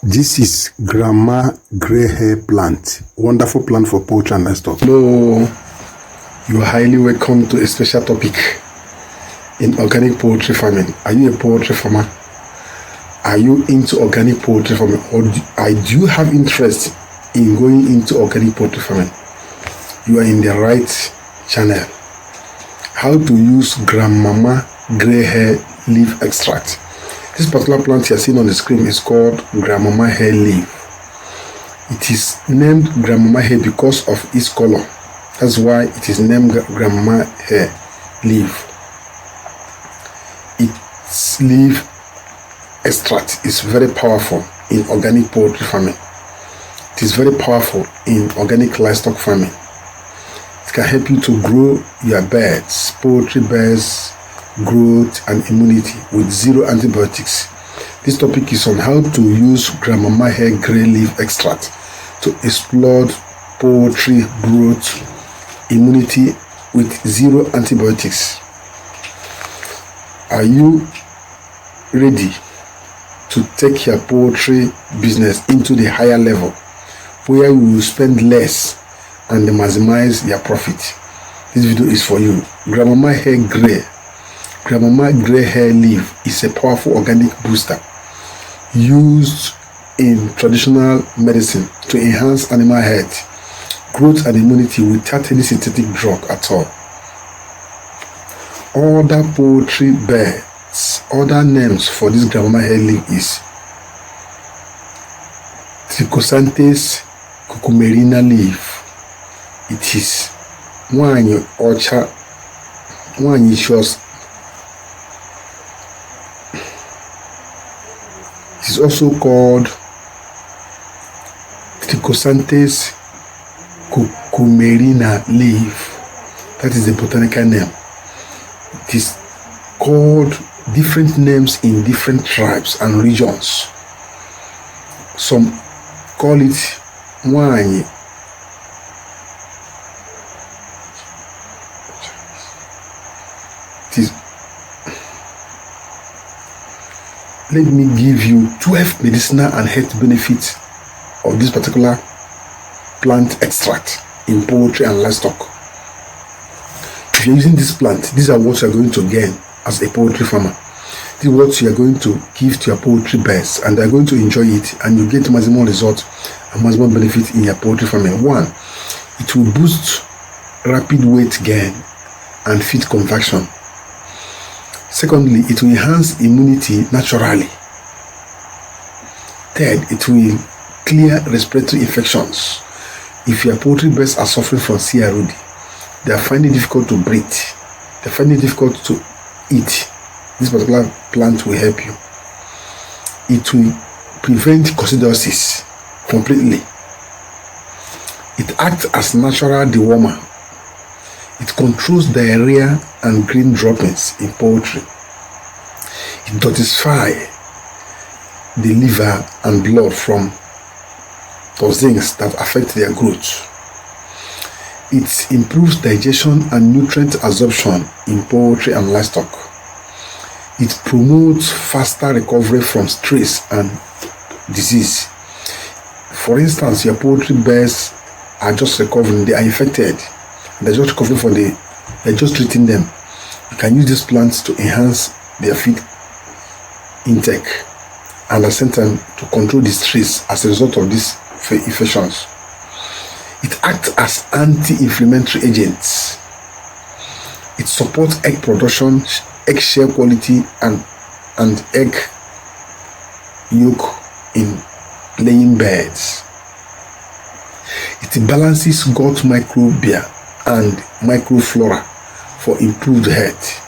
This is grandma grey hair plant. Wonderful plant for poultry and livestock. Hello, you are highly welcome to a special topic in organic poultry farming. Are you a poultry farmer? Are you into organic poultry farming, or do you have interest in going into organic poultry farming? You are in the right channel. How to use grandmama grey hair leaf extract. This particular plant you are seeing on the screen is called grandmama hair leaf. It is named grandmama hair because of its color. That's why it is named grandmama hair leaf. Its leaf extract is very powerful in organic poultry farming. It is very powerful in organic livestock farming. It can help you to grow your birds, poultry birds, growth and immunity with zero antibiotics. This topic is on how to use grandmama hair grey leaf extract to explode poultry growth immunity with zero antibiotics. Are you ready to take your poultry business into the higher level where you will spend less and maximize your profit? This video is for you. Grandmama grey hair leaf is a powerful organic booster used in traditional medicine to enhance animal health, growth and immunity without any synthetic drug at all. Other poultry birds, other names for this grandmama hair leaf is Trichosanthes cucumerina leaf. It is one issues. It is also called Trichosanthes cucumerina leaf. That is the botanical name. It is called different names in different tribes and regions. Some call it wine. Let me give you 12 medicinal and health benefits of this particular plant extract in poultry and livestock. If you're using this plant, these are what you're going to gain as a poultry farmer. This is what you're going to give to your poultry birds, and they're going to enjoy it, and you get maximum result and maximum benefit in your poultry farming. One, it will boost rapid weight gain and feed conversion. Secondly, it will enhance immunity naturally. Third, it will clear respiratory infections. If your poultry birds are suffering from CROD, they are finding it difficult to breathe, they are finding it difficult to eat, this particular plant will help you. It will prevent coccidiosis completely. It acts as natural dewormer. It controls diarrhea and green droppings in poultry. It detoxifies the liver and blood from toxins that affect their growth. It improves digestion and nutrient absorption in poultry and livestock. It promotes faster recovery from stress and disease. For instance, your poultry birds are just recovering, they are infected. They're just recovering from they're just treating them. You can use these plants to enhance their feed intake and at the same time to control the stress as a result of these infections. It acts as anti-inflammatory agents. It supports egg production, egg shell quality, and egg yolk in laying birds. It balances gut microbiota and microflora for improved health.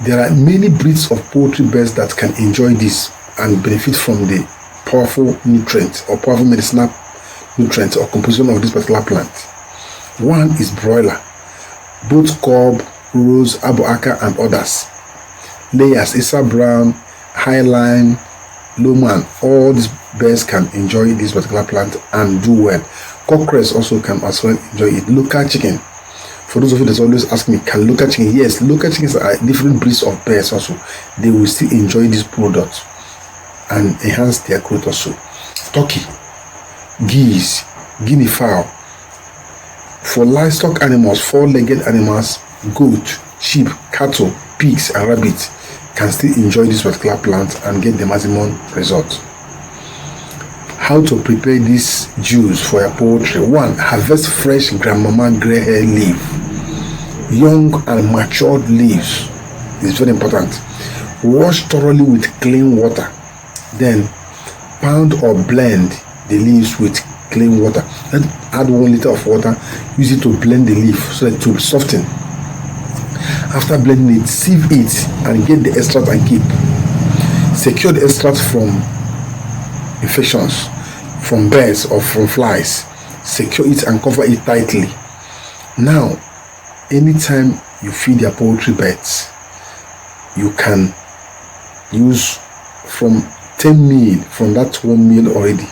There are many breeds of poultry birds that can enjoy this and benefit from the powerful nutrients or powerful medicinal nutrients or composition of this particular plant. One is broiler. Both Cobb, Rose, Abuaka and others. Layers, Issa Brown, Highline, Lowman, all these birds can enjoy this particular plant and do well. Cockerels also can as well enjoy it. Local chicken. For those of you that always ask me, can local chicken? Yes, local chickens are different breeds of birds also. They will still enjoy this product and enhance their growth also. Turkey, geese, guinea fowl. For livestock animals, four-legged animals, goat, sheep, cattle, pigs, and rabbits can still enjoy this particular plant and get the maximum result. How to prepare this juice for your poultry? 1. Harvest fresh grandmama grey hair leaf. Young and matured leaves is very important. Wash thoroughly with clean water. Then pound or blend the leaves with clean water. Then add 1 liter of water. Use it to blend the leaf so that it will soften. After blending it, sieve it and get the extract and keep. Secure the extract from infections, from birds or from flies. Secure it and cover it tightly. Now, anytime you feed your poultry birds, you can use from 10 meal from that 1 meal already.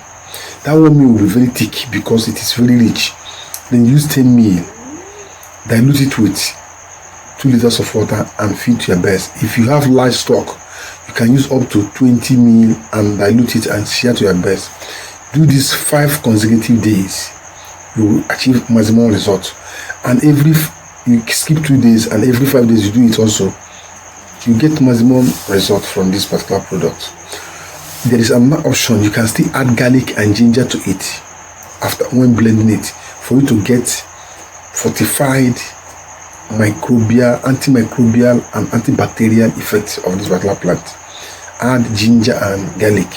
That 1 meal will be very thick because it is very rich. Then use 10 meal, dilute it with 2 liters of water and feed to your birds. If you have livestock, you can use up to 20 meal and dilute it and share to your birds. Do this 5 consecutive days. You will achieve maximum result. And you skip 2 days and every 5 days you do it also. You get maximum result from this particular product. There is another option. You can still add garlic and ginger to it when blending it for you to get fortified antimicrobial and antibacterial effects of this particular plant. Add ginger and garlic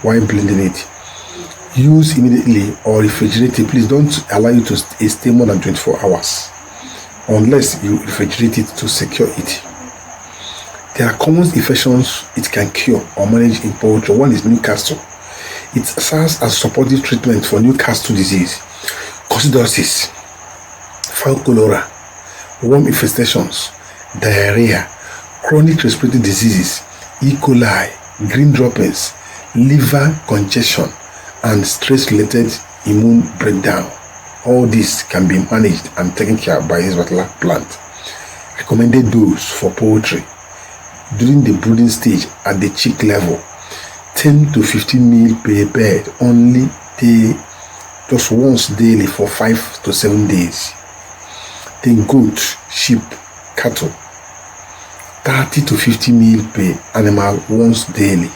while blending it. Use immediately or refrigerate it. Please don't allow it to stay more than 24 hours unless you refrigerate it to secure it. There are common infections it can cure or manage in poultry. One is Newcastle. It serves as supportive treatment for Newcastle disease, coccidiosis, fowl cholera, worm infestations, diarrhea, chronic respiratory diseases, E. coli, green droppings, liver congestion, and stress-related immune breakdown. All this can be managed and taken care of by this particular plant. Recommended dose for poultry during the brooding stage at the chick level, 10 to 15 ml per bird, only just once daily for 5 to 7 days. Then goat, sheep, cattle, 30 to 50 ml per animal once daily.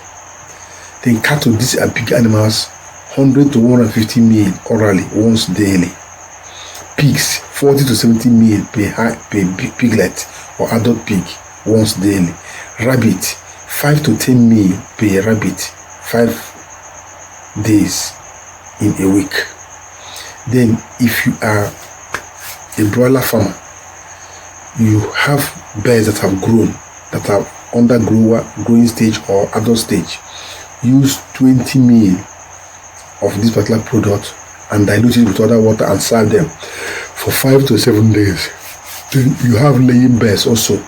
Then cattle, these are big animals, 100 to 150 ml orally once daily. Pigs, 40 to 70 ml per piglet or adult pig once daily. Rabbit, 5 to 10 ml per rabbit, 5 days in a week. Then if you are a broiler farmer, you have birds that have grown, that are under growing stage or adult stage, use 20 ml of this particular product and dilute it with other water and serve them for 5 to 7 days. Then you have laying birds also.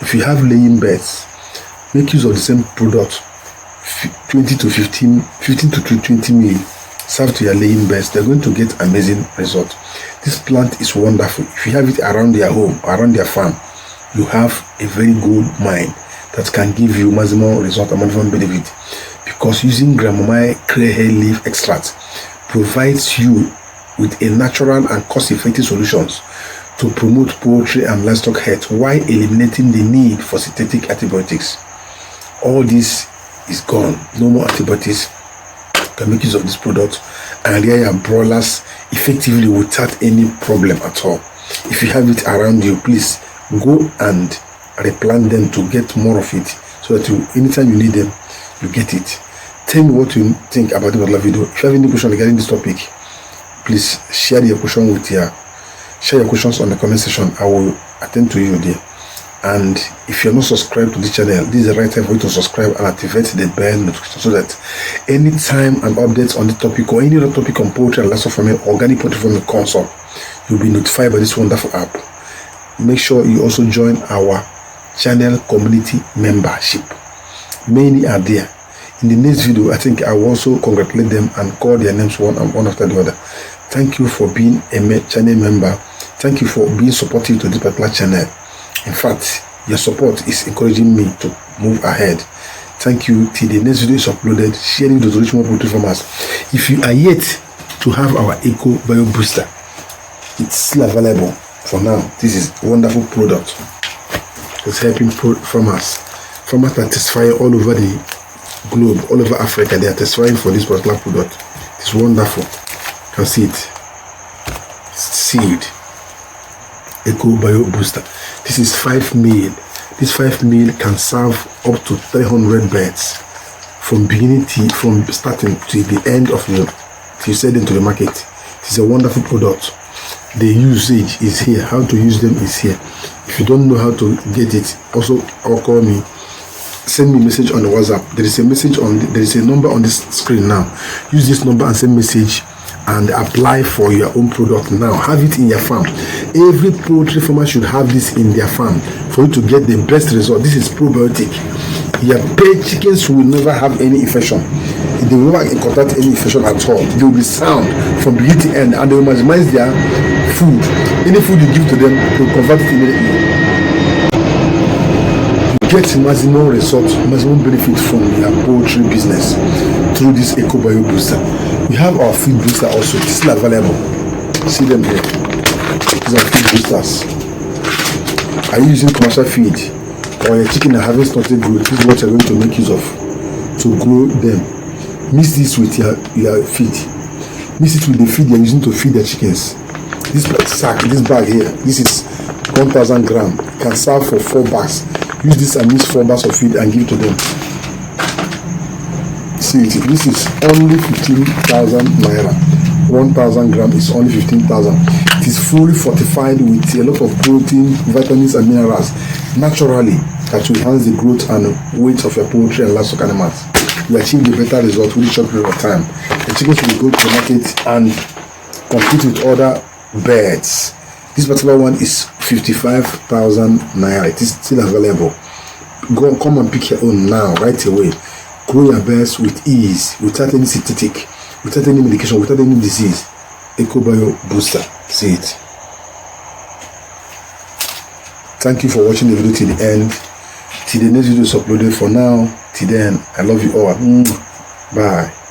If you have laying birds, make use of the same product, 15 to 20 ml, serve to your laying birds. They're going to get amazing result. This plant is wonderful. If you have it around their home, around their farm, you have a very good mind that can give you maximum result and maximum benefit, because using grandmama grey hair leaf extract provides you with a natural and cost-effective solutions to promote poultry and livestock health while eliminating the need for synthetic antibiotics. All this is gone. No more antibiotics. You can make use of this product and rear your broilers effectively without any problem at all. If you have it around you, please go and replant them to get more of it, so that anytime you need them, you get it. Tell me what you think about this video. If you have any question regarding this topic, please share your questions on the comment section. I will attend to you there. And if you're not subscribed to this channel, this is the right time for you to subscribe and activate the bell notification, so that anytime an update on the topic or any other topic on poultry and livestock farming, organic poultry farming consult, you'll be notified by this wonderful app. Make sure you also join our channel community membership. Many are there. In the next video, I think I will also congratulate them and call their names one after the other. Thank you for being a channel member. Thank you for being supportive to this particular channel. In fact, your support is encouraging me to move ahead. Thank you. Till the next video is uploaded, sharing the reach more poultry farmers. If you are yet to have our Eco Bio Booster, it's still available for now. This is a wonderful product. It's helping farmers. Farmers are testifying all over the globe, all over Africa. They are testifying for this particular product. It's wonderful. You can see it. Seed. Eco Bio Booster. This is 5 mil. This 5 mil can serve up to 300 birds from starting to the end of the till you send them to the market. It's a wonderful product. The usage is here. How to use them is here. If you don't know how to get it, also or call me. Send me a message on the WhatsApp. There is a number on this screen now. Use this number and send message and apply for your own product now. Have it in your farm. Every poultry farmer should have this in their farm for you to get the best result. This is probiotic. Your pet chickens will never have any infection. They will never contact any infection at all. They will be sound from beginning to end, and they will maximize their food. Any food you give to them, they will convert it immediately. Get maximum result, maximum benefit from your poultry business through this Eco Bio Booster. We have our feed booster also. It's still available. See them here. These are feed boosters. Are you using commercial feed or your chicken are having stunted growth? This is what you're going to make use of to grow them. Mix this with your feed. Mix it with the feed you're using to feed the chickens. This bag here, this is 1,000 grams. Can serve for 4 bags. Use this and mix 4 bags of feed and give to them. See it. This is only 15,000 naira. 1,000 grams is only 15,000. It is fully fortified with a lot of protein, vitamins, and minerals naturally that will enhance the growth and weight of your poultry and livestock animals. You achieve the better result within a short period of time. The chickens will go to the market and compete with other birds. This particular one is 55,000 naira. It is still available. Come and pick your own now, right away. Grow your birds with ease, without any synthetic, without any medication, without any disease. Eco Bio Booster. See it. Thank you for watching the video till the end. Till the next video is uploaded. For now, till then, I love you all. Bye.